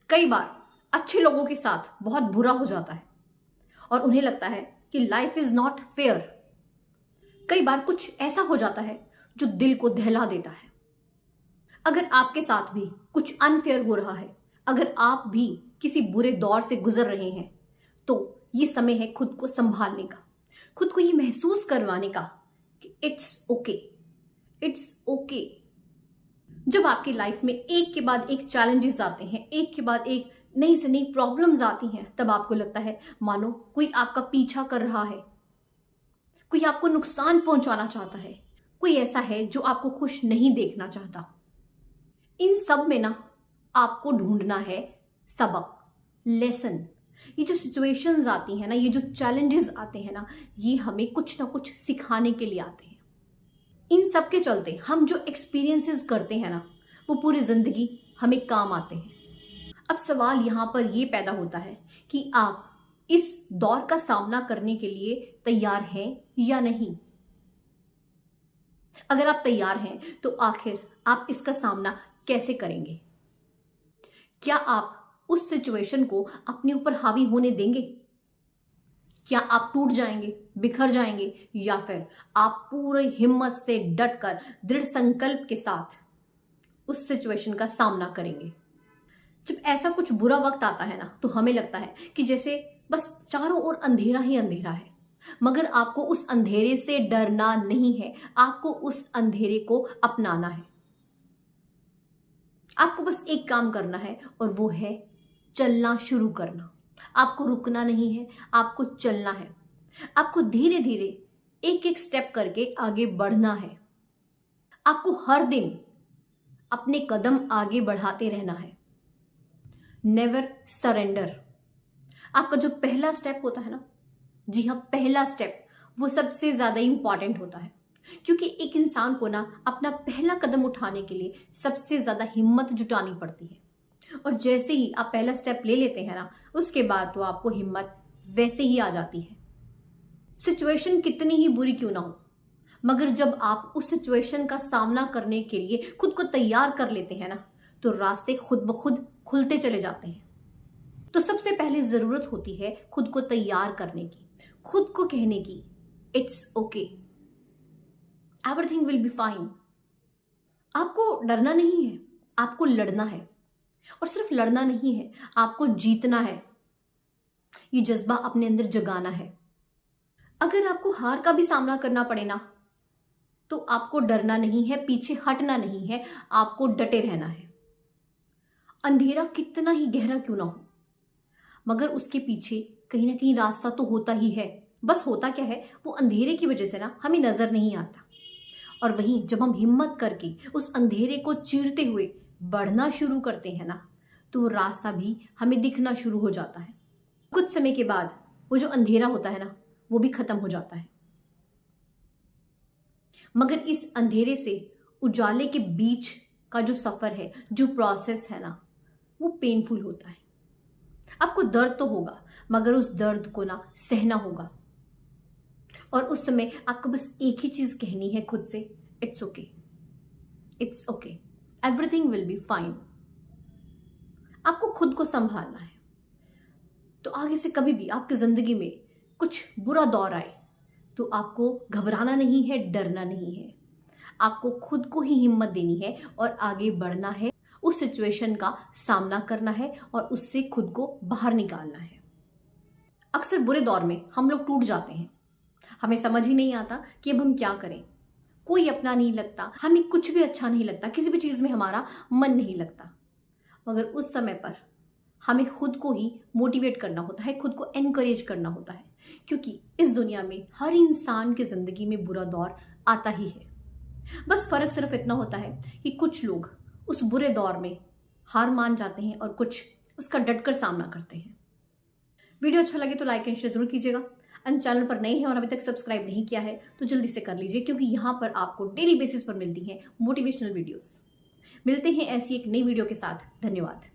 कई बार अच्छे लोगों के साथ बहुत बुरा हो जाता है और उन्हें लगता है कि लाइफ इज नॉट फेयर। कई बार कुछ ऐसा हो जाता है जो दिल को दहला देता है। अगर आपके साथ भी कुछ अनफेयर हो रहा है, अगर आप भी किसी बुरे दौर से गुजर रहे हैं, तो ये समय है खुद को संभालने का, खुद को ये महसूस करवाने का कि इट्स ओके, इट्स ओके। जब आपकी लाइफ में एक के बाद एक चैलेंजेस आते हैं, एक के बाद एक नई से नई प्रॉब्लम्स आती हैं, तब आपको लगता है मानो कोई आपका पीछा कर रहा है, कोई आपको नुकसान पहुंचाना चाहता है, कोई ऐसा है जो आपको खुश नहीं देखना चाहता। इन सब में ना आपको ढूंढना है सबक, लेसन। ये जो सिचुएशंस आती हैं ना, ये जो चैलेंजेस आते हैं ना, ये हमें कुछ ना कुछ सिखाने के लिए आते हैं। इन सब के चलते हम जो एक्सपीरियंसेस करते हैं ना, वो पूरी जिंदगी हमें काम आते हैं। अब सवाल यहाँ पर ये पैदा होता है कि आप इस दौर का सामना करने के लिए तैयार हैं या नहीं। अगर आप तैयार हैं तो आखिर आप इसका सामना कैसे करेंगे? क्या आप उस सिचुएशन को अपने ऊपर हावी होने देंगे? क्या आप टूट जाएंगे, बिखर जाएंगे, या फिर आप पूरी हिम्मत से डटकर दृढ़ संकल्प के साथ उस सिचुएशन का सामना करेंगे? जब ऐसा कुछ बुरा वक्त आता है ना, तो हमें लगता है कि जैसे बस चारों ओर अंधेरा ही अंधेरा है, मगर आपको उस अंधेरे से डरना नहीं है, आपको उस अंधेरे को अपनाना है। आपको बस एक काम करना है और वो है चलना शुरू करना। आपको रुकना नहीं है, आपको चलना है। आपको धीरे धीरे एक एक स्टेप करके आगे बढ़ना है। आपको हर दिन अपने कदम आगे बढ़ाते रहना है। Never surrender. आपका जो पहला स्टेप होता है ना, जी हाँ, पहला स्टेप, वो सबसे ज्यादा इंपॉर्टेंट होता है, क्योंकि एक इंसान को ना अपना पहला कदम उठाने के लिए सबसे ज्यादा हिम्मत जुटानी पड़ती है। और जैसे ही आप पहला स्टेप ले लेते हैं ना, उसके बाद तो आपको हिम्मत वैसे ही आ जाती है। सिचुएशन कितनी ही बुरी क्यों ना हो, मगर जब आप उस सिचुएशन का सामना करने के लिए खुद को तैयार कर लेते हैं ना, तो रास्ते खुद ब खुद खुलते चले जाते हैं। तो सबसे पहले जरूरत होती है खुद को तैयार करने की, खुद को कहने की it's okay, everything will be fine. आपको डरना नहीं है, आपको लड़ना है। और सिर्फ लड़ना नहीं है, आपको जीतना है। ये जज्बा अपने अंदर जगाना है। अगर आपको हार का भी सामना करना पड़े ना, तो आपको डरना नहीं है, पीछे हटना नहीं है, आपको डटे रहना है। अंधेरा कितना ही गहरा क्यों ना हो, मगर उसके पीछे कहीं ना कहीं रास्ता तो होता ही है। बस होता क्या है, वो अंधेरे की वजह से ना हमें नजर नहीं आता। और वहीं जब हम हिम्मत करके उस अंधेरे को चीरते हुए बढ़ना शुरू करते हैं ना, तो वो रास्ता भी हमें दिखना शुरू हो जाता है। कुछ समय के बाद वो जो अंधेरा होता है ना, वो भी खत्म हो जाता है। मगर इस अंधेरे से उजाले के बीच का जो सफर है, जो प्रोसेस है ना, वो पेनफुल होता है। आपको दर्द तो होगा, मगर उस दर्द को ना सहना होगा। और उस समय आपको बस एक ही चीज कहनी है खुद से, it's okay, it's okay, everything will be fine. आपको खुद को संभालना है। तो आगे से कभी भी आपकी जिंदगी में कुछ बुरा दौर आए, तो आपको घबराना नहीं है, डरना नहीं है। आपको खुद को ही हिम्मत देनी है और आगे बढ़ना है, उस सिचुएशन का सामना करना है और उससे खुद को बाहर निकालना है। अक्सर बुरे दौर में हम लोग टूट जाते हैं। हमें समझ ही नहीं आता कि अब हम क्या करें। कोई अपना नहीं लगता, हमें कुछ भी अच्छा नहीं लगता, किसी भी चीज में हमारा मन नहीं लगता। मगर उस समय पर हमें खुद को ही मोटिवेट करना होता है, खुद को एनकरेज करना होता है, क्योंकि इस दुनिया में हर इंसान की जिंदगी में बुरा दौर आता ही है। बस फर्क सिर्फ इतना होता है कि कुछ लोग उस बुरे दौर में हार मान जाते हैं और कुछ उसका डटकर सामना करते हैं। वीडियो अच्छा लगे तो लाइक एंड शेयर जरूर कीजिएगा। चैनल पर नए हैं और अभी तक सब्सक्राइब नहीं किया है तो जल्दी से कर लीजिए, क्योंकि यहाँ पर आपको डेली बेसिस पर मिलती हैं मोटिवेशनल वीडियोस। मिलते हैं ऐसी एक नई वीडियो के साथ। धन्यवाद।